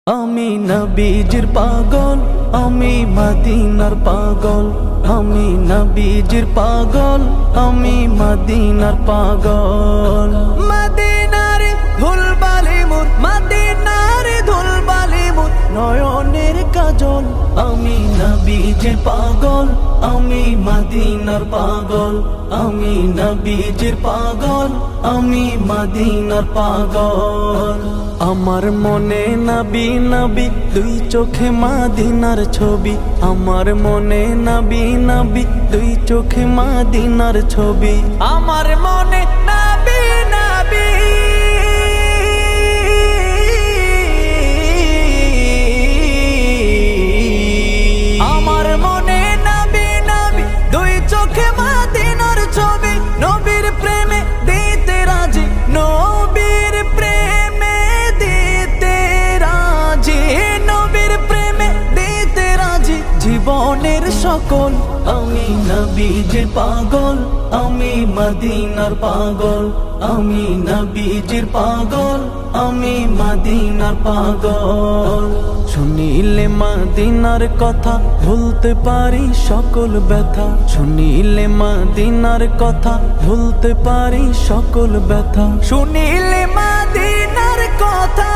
আমি নবীজির পাগল, আমি মদিনার পাগল। আমি নবীজির পাগল, আমি মদিনার পাগল। মদিনার ধুলবালি মোর, মদিনার ধুলবালি মোর নয়নের কাজল। আমি নবীজির পাগল, আমি মদিনার পাগল। আমি নবীজির পাগল, আমি মদিনার পাগল। আমার মনে নবী নবী, দুই চোখে মদিনার ছবি। আমার মনে নবী নবী, দুই চোখে মদিনার ছবি। আমার মনে নবী নবী, আমার মনে নবী নবী, দুই চোখে মদিনার ছবি। নবীর প্রেমে দিতে রাজি, নবীর প্রেমে দিতে রাজি, নবীর প্রেমে দিতে রাজি জীবনের সকল। আমি নবীজির পাগল, আমি মদিনার পাগল। আমি নবীজির পাগল, আমি মদিনার পাগল। শুনিলে মদিনার কথা ভুলতে পারি সকল ব্যথা। শুনিলে মদিনার কথা ভুলতে পারি সকল ব্যথা। শুনিলে মদিনার কথা,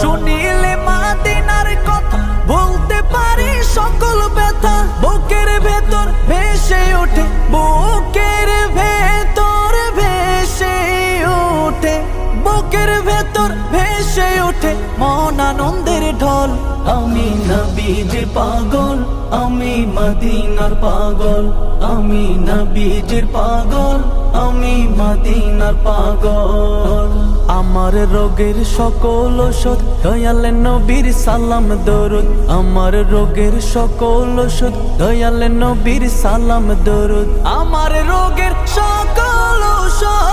শুনিলে মদিনার কথা ভুলতে পারি সকল ব্যথা। বুকের ভেতর ভেসে ওঠে, বুকের ভেতর ভেসে ওঠে, বুকের ভেতর ভেসে ওঠে মন আনন্দের ঢল। আমি নবীজির পাগল, আমি মদিনার পাগল। আমি নবীজির পাগল, আমি মদিনার পাগল। আমার রোগের সকল ওষুধ দয়াল নবীর সালাম দরুদ। আমার রোগের সকল ওষুধ দয়াল নবীর সালাম দরুদ। আমার রোগের সকল ওষুধ,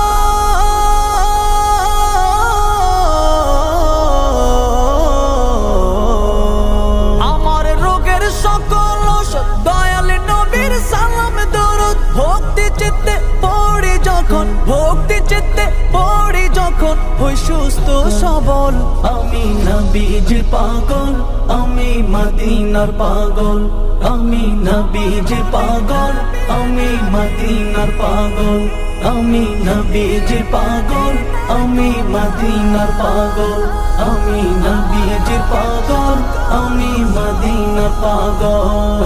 আমার রোগের সকল ওষুধ দয়াল নবীর সালাম দরুদ। ভক্তি চিত্তে পড়ি যখন, ভক্তি চিত্তে পড়ি যখন হই সুস্থ সবল। আমি নবীজির পাগল, আমি মদিনার পাগল। আমি নবীজির পাগল, আমি মদিনার পাগল। আমি নবীজির পাগল, আমি মদিনার পাগল। আমি নবীজির পাগল, আমি মদিনার পাগল।